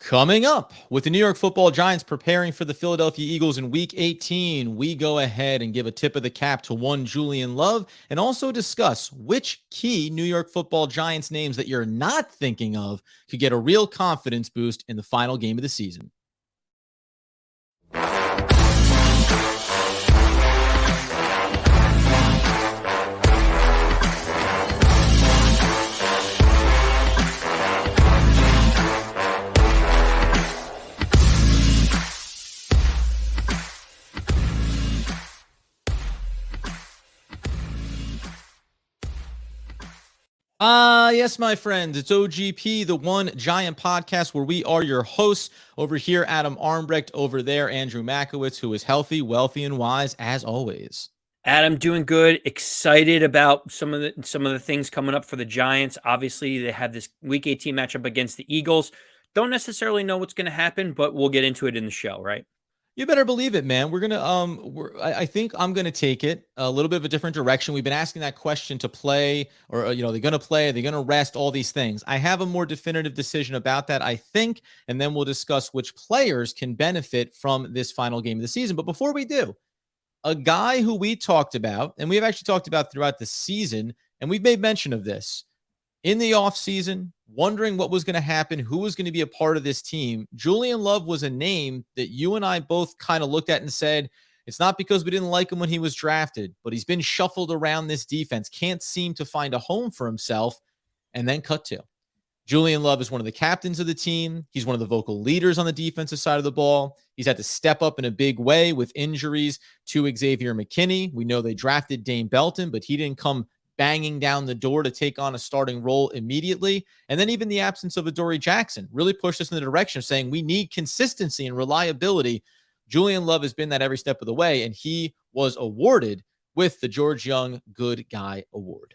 Coming up, with the New York Football Giants preparing for the Philadelphia Eagles in Week 18, we go ahead and give a tip of the cap to one Julian Love and also discuss which key New York Football Giants names that you're not thinking of could get a real confidence boost in the final game of the season. Yes, my friends, it's OGP, the One Giant Podcast, where we are your hosts. Over here, Adam Armbrecht. Over there, Andrew Makowitz, who is healthy, wealthy, and wise, as always. Adam, doing good. Excited about some of the things coming up for the Giants. Obviously, they have this Week 18 matchup against the Eagles. Don't necessarily know what's going to happen, but we'll get into it in the show, right? You better believe it, man. We're gonna I think I'm gonna take it a little bit of a different direction. We've been asking that question to play, or they're gonna play, they're gonna rest, all these things. I have a more definitive decision about that, I think, and then we'll discuss which players can benefit from this final game of the season. But before we do, a guy who we talked about, and we've actually talked about throughout the season, and we've made mention of this in the offseason, wondering what was going to happen, who was going to be a part of this team. Julian Love was a name that you and I both kind of looked at and said, it's not because we didn't like him when he was drafted, but he's been shuffled around this defense, can't seem to find a home for himself, and then cut to. Julian Love is one of the captains of the team. He's one of the vocal leaders on the defensive side of the ball. He's had to step up in a big way with injuries to Xavier McKinney. We know they drafted Dane Belton, but he didn't come banging down the door to take on a starting role immediately. And then even the absence of Adoree Jackson really pushed us in the direction of saying we need consistency and reliability. Julian Love has been that every step of the way, and he was awarded with the George Young Good Guy Award.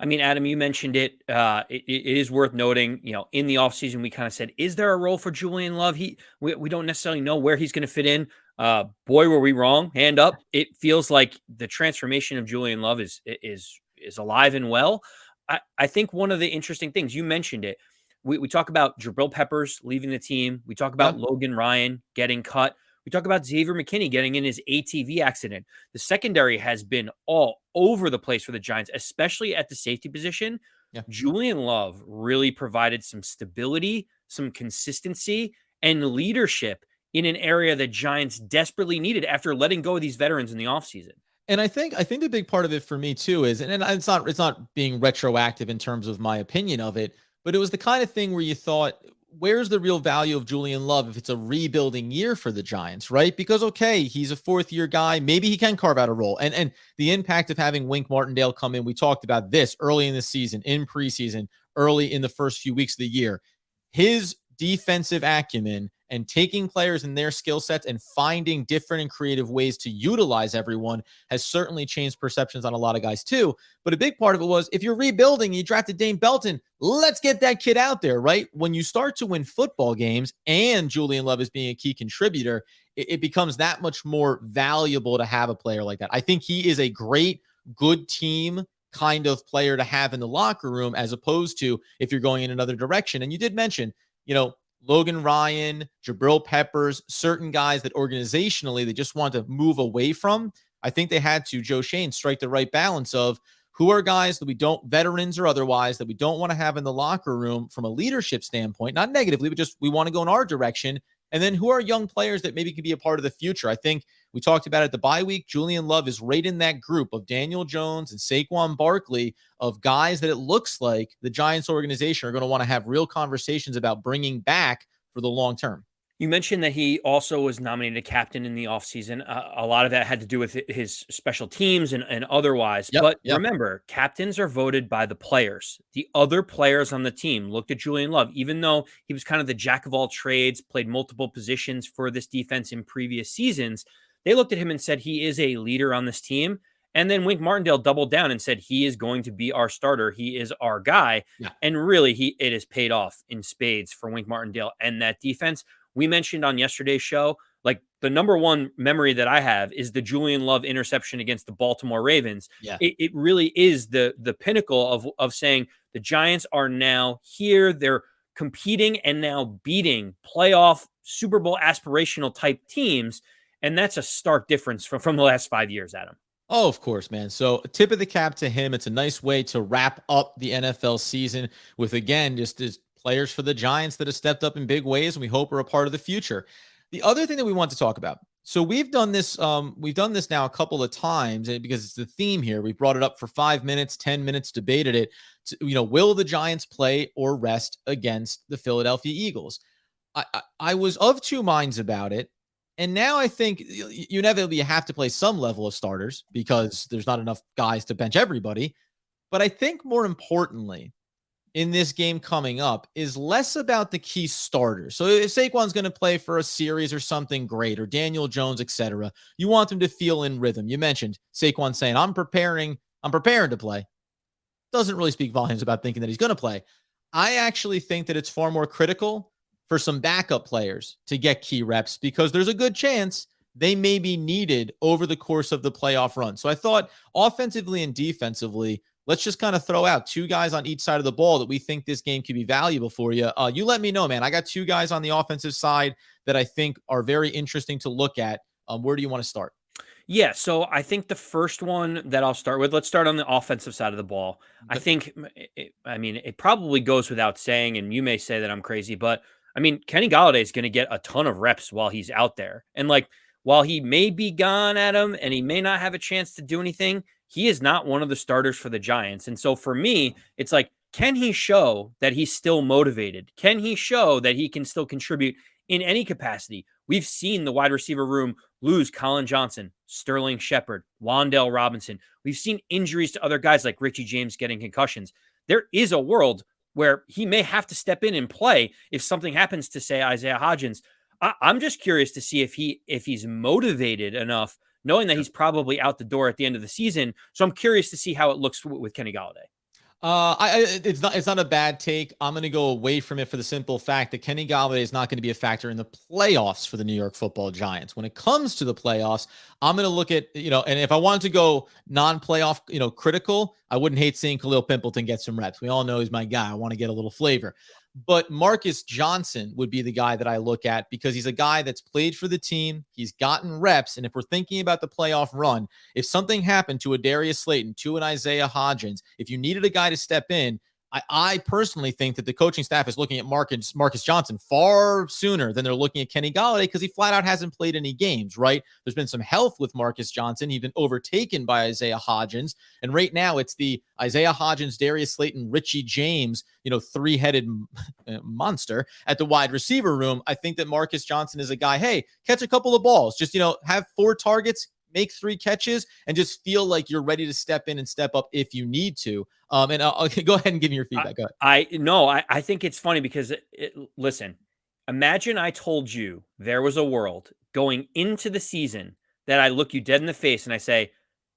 I mean, Adam, you mentioned it. It is worth noting, in the offseason, we kind of said, is there a role for Julian Love? We don't necessarily know where he's going to fit in. Boy, were we wrong. Hand up. It feels like the transformation of Julian Love is alive and well. I think one of the interesting things, you mentioned it, we talk about Jabril Peppers leaving the team. We talk about Logan Ryan getting cut. We talk about Xavier McKinney getting in his ATV accident. The secondary has been all over the place for the Giants, especially at the safety position. Yeah. Julian Love really provided some stability, some consistency, and leadership in an area that Giants desperately needed after letting go of these veterans in the offseason. And I think the big part of it for me too is, and it's not being retroactive in terms of my opinion of it, but it was the kind of thing where you thought, where's the real value of Julian Love if it's a rebuilding year for the Giants, right? Because, okay, he's a fourth-year guy. Maybe he can carve out a role. And the impact of having Wink Martindale come in, we talked about this early in the season, in preseason, early in the first few weeks of the year. His defensive acumen and taking players and their skill sets and finding different and creative ways to utilize everyone has certainly changed perceptions on a lot of guys too. But a big part of it was, if you're rebuilding, you drafted Dane Belton, let's get that kid out there, right? When you start to win football games and Julian Love is being a key contributor, it becomes that much more valuable to have a player like that. I think he is a great, good team kind of player to have in the locker room, as opposed to if you're going in another direction. And you did mention, Logan Ryan, Jabril Peppers, certain guys that organizationally they just want to move away from. I think they had to, Joe Schoen, strike the right balance of who are guys that we don't, veterans or otherwise, that we don't want to have in the locker room from a leadership standpoint, not negatively, but just we want to go in our direction. And then who are young players that maybe can be a part of the future? I think we talked about it at the bye week. Julian Love is right in that group of Daniel Jones and Saquon Barkley, of guys that it looks like the Giants organization are going to want to have real conversations about bringing back for the long term. You mentioned that he also was nominated a captain in the offseason. A lot of that had to do with his special teams and otherwise. But remember, captains are voted by the players. The other players on the team looked at Julian Love, even though he was kind of the jack of all trades, played multiple positions for this defense in previous seasons. They looked at him and said, he is a leader on this team. And then Wink Martindale doubled down and said, he is going to be our starter. He is our guy. Yeah. And really, it has paid off in spades for Wink Martindale and that defense. We mentioned on yesterday's show, like the number one memory that I have is the Julian Love interception against the Baltimore Ravens. Yeah. It really is the pinnacle of saying the Giants are now here. They're competing and now beating playoff Super Bowl aspirational type teams. And that's a stark difference from the last 5 years, Adam. Oh, of course, man. So, tip of the cap to him. It's a nice way to wrap up the NFL season with, again, just as players for the Giants that have stepped up in big ways and we hope are a part of the future. The other thing that we want to talk about. So we've done this now a couple of times because it's the theme here. We've brought it up for 5 minutes, 10 minutes, debated it. Will the Giants play or rest against the Philadelphia Eagles? I was of two minds about it. And now I think you inevitably have to play some level of starters because there's not enough guys to bench everybody. But I think more importantly, in this game coming up is less about the key starters. So if Saquon's going to play for a series or something great, or Daniel Jones, etc., you want them to feel in rhythm. You mentioned Saquon saying, I'm preparing to play. Doesn't really speak volumes about thinking that he's going to play. I actually think that it's far more critical for some backup players to get key reps because there's a good chance they may be needed over the course of the playoff run. So I thought offensively and defensively, let's just kind of throw out two guys on each side of the ball that we think this game could be valuable for you. You let me know, man. I got two guys on the offensive side that I think are very interesting to look at. Where do you want to start? Yeah, so I think the first one that I'll start with, let's start on the offensive side of the ball. I think, it probably goes without saying, and you may say that I'm crazy, but Kenny Golladay is going to get a ton of reps while he's out there. And while he may be gone, Adam, and he may not have a chance to do anything, he is not one of the starters for the Giants. And so for me, it's like, can he show that he's still motivated? Can he show that he can still contribute in any capacity? We've seen the wide receiver room lose Colin Johnson, Sterling Shepard, Wan'Dale Robinson. We've seen injuries to other guys like Richie James getting concussions. There is a world where he may have to step in and play if something happens to, say, Isaiah Hodgins. I'm just curious to see if he's motivated enough, knowing that he's probably out the door at the end of the season. So I'm curious to see how it looks with Kenny Golladay. It's not a bad take. I'm going to go away from it for the simple fact that Kenny Golladay is not going to be a factor in the playoffs for the New York Football Giants. When it comes to the playoffs, I'm going to look at, and if I wanted to go non-playoff, critical, I wouldn't hate seeing Khalil Pimpleton get some reps. We all know he's my guy. I want to get a little flavor. But Marcus Johnson would be the guy that I look at because he's a guy that's played for the team. He's gotten reps. And if we're thinking about the playoff run, if something happened to a Darius Slayton, to an Isaiah Hodgins, if you needed a guy to step in, I personally think that the coaching staff is looking at Marcus Johnson far sooner than they're looking at Kenny Golladay because he flat out hasn't played any games, right? There's been some health with Marcus Johnson. He's been overtaken by Isaiah Hodgins. And right now it's the Isaiah Hodgins, Darius Slayton, Richie James, three-headed monster at the wide receiver room. I think that Marcus Johnson is a guy, hey, catch a couple of balls, just, have 4 targets, make 3 catches, and just feel like you're ready to step in and step up if you need to. And I'll go ahead and give me your feedback. Go ahead. I think it's funny because listen, imagine I told you there was a world going into the season that I look you dead in the face and I say,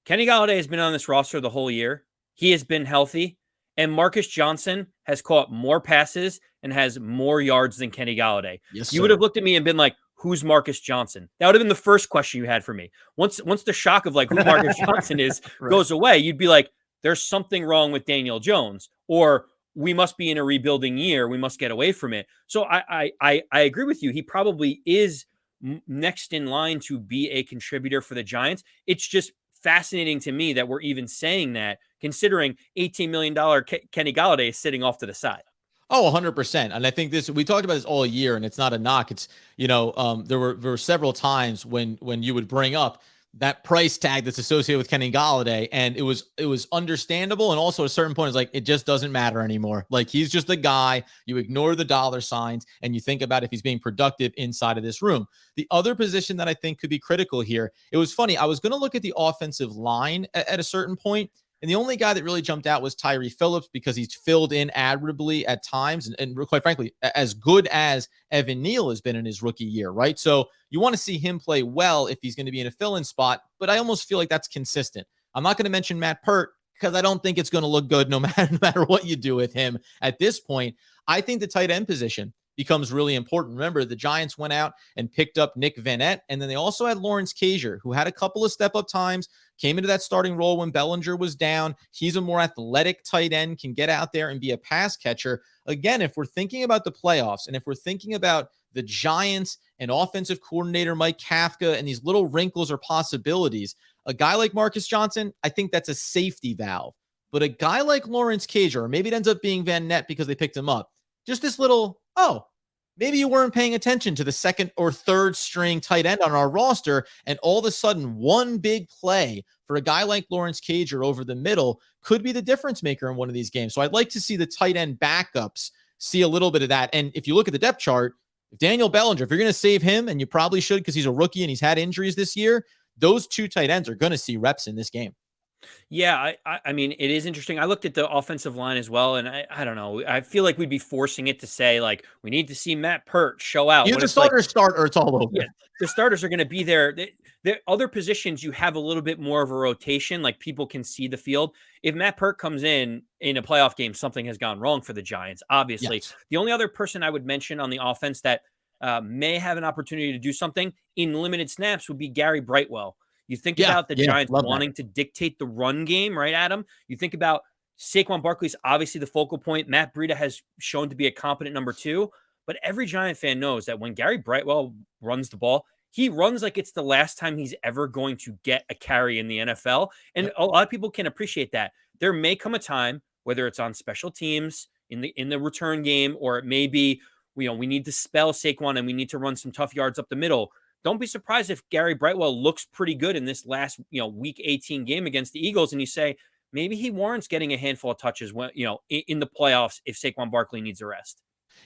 Kenny Golladay has been on this roster the whole year. He has been healthy, and Marcus Johnson has caught more passes and has more yards than Kenny Golladay. Yes, you would have looked at me and been like, who's Marcus Johnson? That would have been the first question you had for me. Once the shock of who Marcus Johnson is right. goes away, you'd be like, there's something wrong with Daniel Jones, or we must be in a rebuilding year. We must get away from it. So I agree with you. He probably is next in line to be a contributor for the Giants. It's just fascinating to me that we're even saying that, considering $18 million Kenny Golladay is sitting off to the side. Oh, 100%. And I think we talked about this all year, and it's not a knock. It's, there were several times when you would bring up that price tag that's associated with Kenny Golladay, and it was understandable. And also at a certain point, it's like, it just doesn't matter anymore. Like, he's just a guy. You ignore the dollar signs and you think about if he's being productive inside of this room. The other position that I think could be critical here, it was funny. I was going to look at the offensive line at a certain point, and the only guy that really jumped out was Tyree Phillips because he's filled in admirably at times. And quite frankly, as good as Evan Neal has been in his rookie year, right? So you want to see him play well if he's going to be in a fill-in spot, but I almost feel like that's consistent. I'm not going to mention Matt Pert because I don't think it's going to look good no matter what you do with him at this point. I think the tight end position, becomes really important. Remember, the Giants went out and picked up Nick Vanette, and then they also had Lawrence Cager, who had a couple of step-up times, came into that starting role when Bellinger was down. He's a more athletic tight end, can get out there and be a pass catcher. Again, if we're thinking about the playoffs and if we're thinking about the Giants and offensive coordinator Mike Kafka and these little wrinkles or possibilities, a guy like Marcus Johnson, I think that's a safety valve. But a guy like Lawrence Cager, or maybe it ends up being Van Nett because they picked him up, just this little, oh, maybe you weren't paying attention to the second or third string tight end on our roster, and all of a sudden one big play for a guy like Lawrence Cager over the middle could be the difference maker in one of these games. So I'd like to see the tight end backups see a little bit of that. And if you look at the depth chart, Daniel Bellinger, if you're going to save him, and you probably should because he's a rookie and he's had injuries this year, those two tight ends are going to see reps in this game. Yeah, I mean, it is interesting. I looked at the offensive line as well, and I don't know. I feel like we'd be forcing it to say, like, we need to see Matt Pert show out. Either When the it's like, starters start or it's all over. yeah, the starters are going to be there. There other positions you have a little bit more of a rotation, like people can see the field. If Matt Pert comes in a playoff game, something has gone wrong for the Giants. Obviously, Yes. the only other person I would mention on the offense that may have an opportunity to do something in limited snaps would be Gary Brightwell. You think about the Giants wanting to dictate the run game, right, Adam? You think about Saquon Barkley's obviously the focal point. Matt Breida has shown to be a competent number two, but every Giant fan knows that when Gary Brightwell runs the ball, he runs like it's the last time he's ever going to get a carry in the NFL. And a lot of people can appreciate that. There may come a time, whether it's on special teams, in the return game, or it may be, we need to spell Saquon and we need to run some tough yards up the middle. Don't be surprised if Gary Brightwell looks pretty good in this last, week 18 game against the Eagles, and you say maybe he warrants getting a handful of touches when, in the playoffs if Saquon Barkley needs a rest.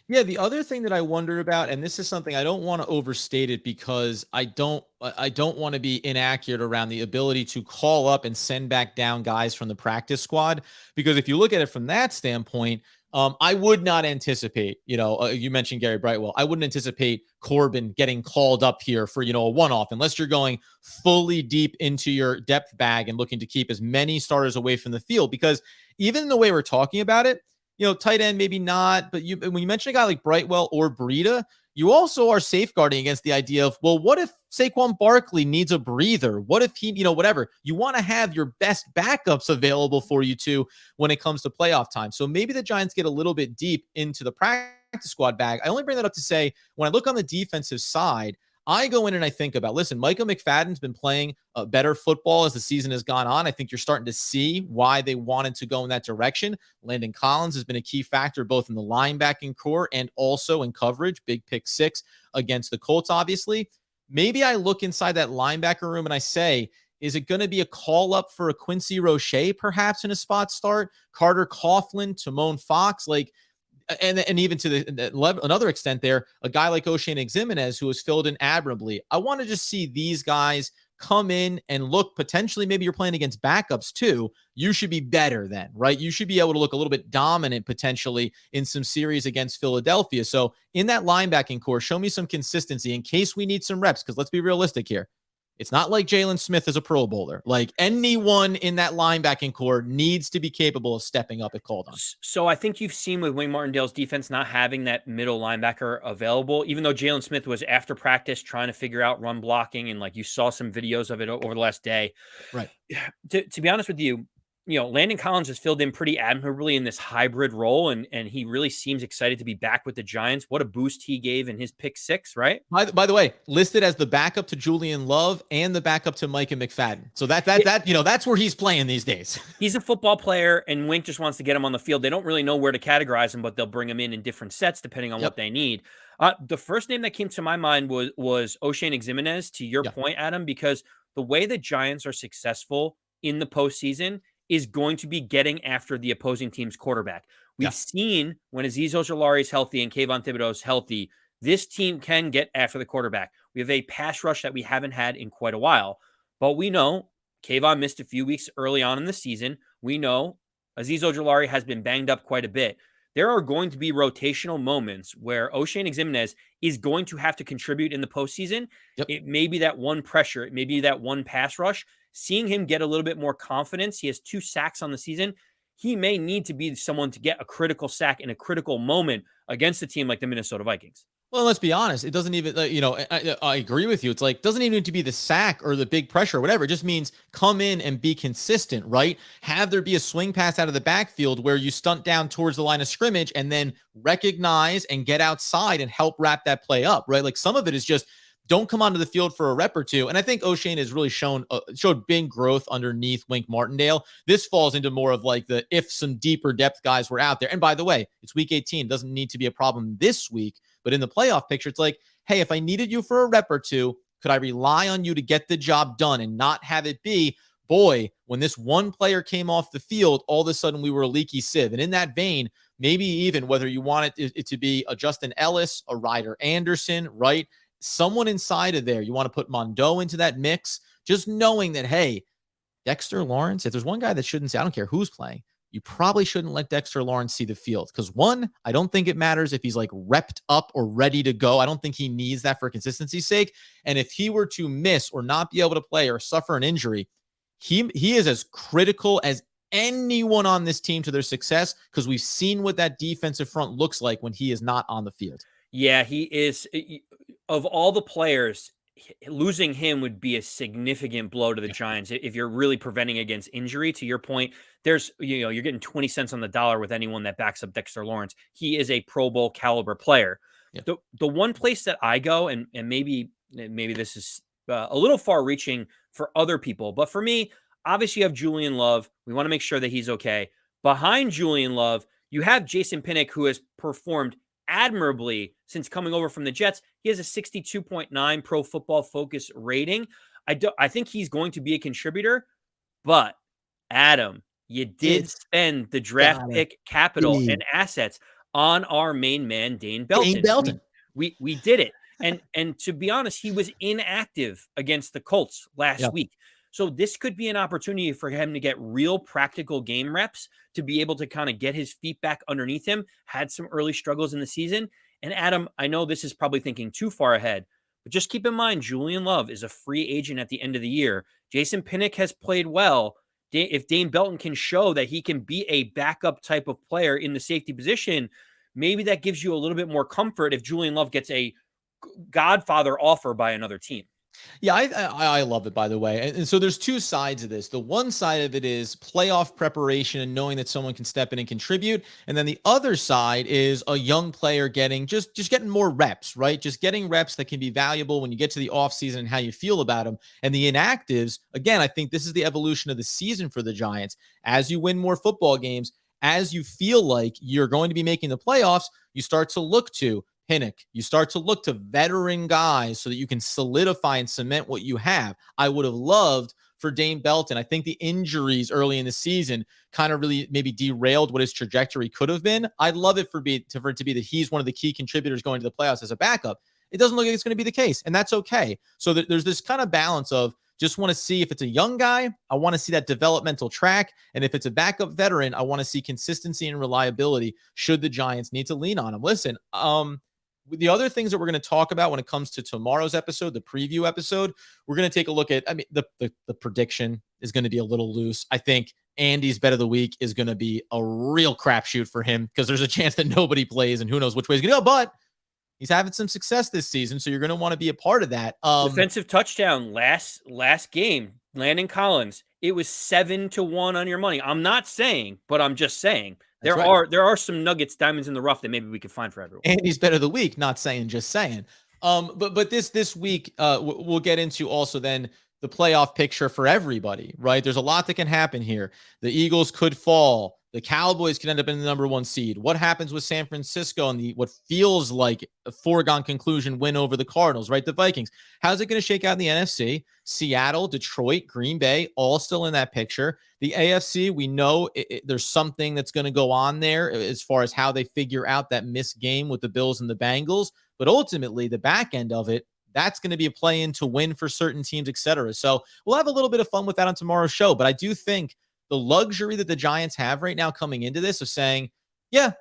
Yeah, the other thing that I wonder about, and this is something I don't want to overstate it because I don't want to be inaccurate around the ability to call up and send back down guys from the practice squad. Because if you look at it from that standpoint, I would not anticipate, you mentioned Gary Brightwell. I wouldn't anticipate Corbin getting called up here for, a one-off, unless you're going fully deep into your depth bag and looking to keep as many starters away from the field. Because even the way we're talking about it, tight end, maybe not, but when you mention a guy like Brightwell or Breida, you also are safeguarding against the idea of, well, what if Saquon Barkley needs a breather? What if he, whatever? You want to have your best backups available for you too when it comes to playoff time. So maybe the Giants get a little bit deep into the practice squad bag. I only bring that up to say, when I look on the defensive side, I go in and I think about, listen, Micah McFadden's been playing better football as the season has gone on. I think you're starting to see why they wanted to go in that direction. Landon Collins has been a key factor both in the linebacking core and also in coverage. Big pick 6 against the Colts, obviously. Maybe I look inside that linebacker room and I say, is it going to be a call up for a Quincy Roche perhaps in a spot start? Carter Coughlin, Timon Fox, and even to another extent there, a guy like O'Shane Ximenez, who has filled in admirably. I want to just see these guys come in and look, potentially, maybe you're playing against backups too. You should be better then, right? You should be able to look a little bit dominant potentially in some series against Philadelphia. So in that linebacking core, show me some consistency in case we need some reps, because let's be realistic here. It's not like Jalen Smith is a Pro Bowler. Like, anyone in that linebacking core needs to be capable of stepping up if called on. So I think you've seen with Wink Martindale's defense not having that middle linebacker available, even though Jalen Smith was after practice trying to figure out run blocking, and you saw some videos of it over the last day. Right. To be honest with you, Landon Collins has filled in pretty admirably in this hybrid role, and he really seems excited to be back with the Giants. What a boost he gave in his pick 6, right? By the way, listed as the backup to Julian Love and the backup to Micah McFadden. So that's where he's playing these days. He's a football player, and Wink just wants to get him on the field. They don't really know where to categorize him, but they'll bring him in different sets depending on what they need. The first name that came to my mind was O'Shane Ximenez, to your point, Adam, because the way the Giants are successful in the postseason is going to be getting after the opposing team's quarterback. We've seen when Azeez Ojulari is healthy and Kayvon Thibodeau is healthy, this team can get after the quarterback. We have a pass rush that we haven't had in quite a while, but we know Kayvon missed a few weeks early on in the season. We know Azeez Ojulari has been banged up quite a bit. There are going to be rotational moments where O'Shane Ximenez is going to have to contribute in the postseason. It may be that one pressure. It may be that one pass rush. Seeing him get a little bit more confidence. He has 2 sacks on the season. he may need to be someone to get a critical sack in a critical moment against a team like the Minnesota Vikings. Well, let's be honest. It doesn't even, I agree with you. It's like, doesn't even need to be the sack or the big pressure or whatever. It just means come in and be consistent, right? Have there be a swing pass out of the backfield where you stunt down towards the line of scrimmage and then recognize and get outside and help wrap that play up, right? Like some of it is just don't come onto the field for a rep or two. And I think O'Shane has really showed big growth underneath Wink Martindale. This falls into more of like the if some deeper depth guys were out there. And by the way, it's week 18. Doesn't need to be a problem this week. But in the playoff picture, it's like, hey, if I needed you for a rep or two, could I rely on you to get the job done and not have it be, boy, when this one player came off the field, all of a sudden we were a leaky sieve. And in that vein, maybe even whether you want it to be a Justin Ellis, a Ryder Anderson, right? Someone inside of there, you want to put Mondo into that mix, just knowing that, hey, Dexter Lawrence, if there's one guy that shouldn't say, I don't care who's playing, you probably shouldn't let Dexter Lawrence see the field. Because one, I don't think it matters if he's like repped up or ready to go. I don't think he needs that for consistency's sake. And if he were to miss or not be able to play or suffer an injury, he is as critical as anyone on this team to their success, because we've seen what that defensive front looks like when he is not on the field. Yeah, he is. Of all the players, losing him would be a significant blow to the Giants if you're really preventing against injury. To your point, you're getting 20 cents on the dollar with anyone that backs up Dexter Lawrence. He is a Pro Bowl caliber player. Yeah. The one place that I go, and maybe this is a little far reaching for other people, but for me, obviously you have Julian Love. We want to make sure that he's okay. Behind Julian Love, you have Jason Pinnock, who has performed admirably since coming over from the Jets. He has a 62.9 Pro Football Focus rating. I think he's going to be a contributor, but Adam, you did spend the draft pick capital and assets on our main man, Dane Belton. We did it. And to be honest, he was inactive against the Colts last week. So this could be an opportunity for him to get real practical game reps, to be able to kind of get his feet back underneath him. Had some early struggles in the season. And Adam, I know this is probably thinking too far ahead, but just keep in mind, Julian Love is a free agent at the end of the year. Jason Pinnock has played well. If Dane Belton can show that he can be a backup type of player in the safety position, maybe that gives you a little bit more comfort if Julian Love gets a Godfather offer by another team. Yeah, I love it, by the way. And so there's two sides of this. The one side of it is playoff preparation and knowing that someone can step in and contribute. And then the other side is a young player getting just getting more reps, right? Just getting reps that can be valuable when you get to the offseason and how you feel about them. And the inactives, again, I think this is the evolution of the season for the Giants. As you win more football games, as you feel like you're going to be making the playoffs, you start to look to Pinnock. You start to look to veteran guys so that you can solidify and cement what you have. I would have loved for Dane Belton. I think the injuries early in the season kind of really maybe derailed what his trajectory could have been. I'd love it for it to be that he's one of the key contributors going to the playoffs as a backup. It doesn't look like it's going to be the case, and that's okay. So there's this kind of balance of just want to see if it's a young guy, I want to see that developmental track. And if it's a backup veteran, I want to see consistency and reliability should the Giants need to lean on him. Listen, the other things that we're going to talk about when it comes to tomorrow's episode, the preview episode, we're going to take a look at, the prediction is going to be a little loose. I think Andy's bet of the week is going to be a real crapshoot for him because there's a chance that nobody plays and who knows which way he's going to go, but he's having some success this season. So you're going to want to be a part of that. Defensive touchdown last game, Landon Collins. It was 7-1 on your money. I'm not saying, but I'm just saying. There are some nuggets, diamonds in the rough that maybe we could find for everyone. Andy's bet of the week, not saying, just saying. But this week, we'll get into also then the playoff picture for everybody, right? There's a lot that can happen here. The Eagles could fall. The Cowboys could end up in the number 1 seed. What happens with San Francisco and what feels like a foregone conclusion win over the Cardinals, right? The Vikings. How's it going to shake out in the NFC? Seattle, Detroit, Green Bay, all still in that picture. The AFC, we know there's something that's going to go on there as far as how they figure out that missed game with the Bills and the Bengals. But ultimately, the back end of it, that's going to be a play-in to win for certain teams, et cetera. So we'll have a little bit of fun with that on tomorrow's show. But I do think the luxury that the Giants have right now coming into this of saying, yeah,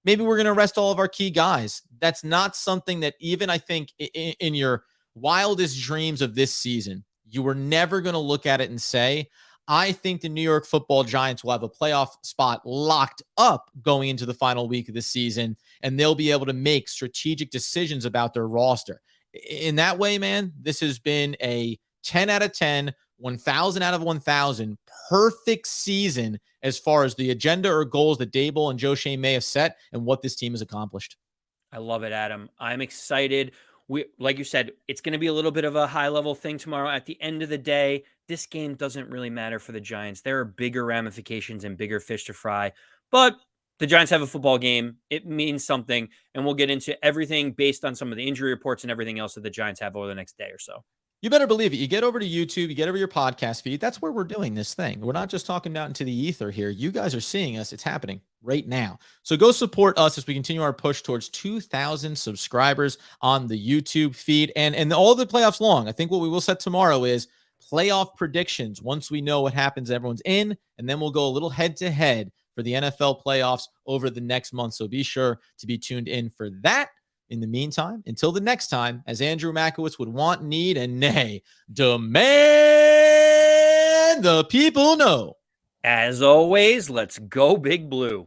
maybe we're going to rest all of our key guys. That's not something that even I think in your wildest dreams of this season, you were never going to look at it and say, I think the New York Football Giants will have a playoff spot locked up going into the final week of the season, and they'll be able to make strategic decisions about their roster. In that way, man, this has been a 10 out of 10, 1,000 out of 1,000 perfect season as far as the agenda or goals that Dable and Joe Shane may have set and what this team has accomplished. I love it, Adam. I'm excited. Like you said, it's going to be a little bit of a high level thing tomorrow. At the end of the day, this game doesn't really matter for the Giants. There are bigger ramifications and bigger fish to fry, but the Giants have a football game. It means something, and we'll get into everything based on some of the injury reports and everything else that the Giants have over the next day or so. You better believe it. You get over to YouTube, you get over your podcast feed. That's where we're doing this thing. We're not just talking out into the ether here. You guys are seeing us. It's happening right now. So go support us as we continue our push towards 2,000 subscribers on the YouTube feed and all the playoffs long. I think what we will set tomorrow is playoff predictions once we know what happens, everyone's in, and then we'll go a little head to head for the NFL playoffs over the next month. So be sure to be tuned in for that. In the meantime, until the next time, as Andrew Makowitz would want, need, and nay, demand the people know. As always, let's go Big Blue.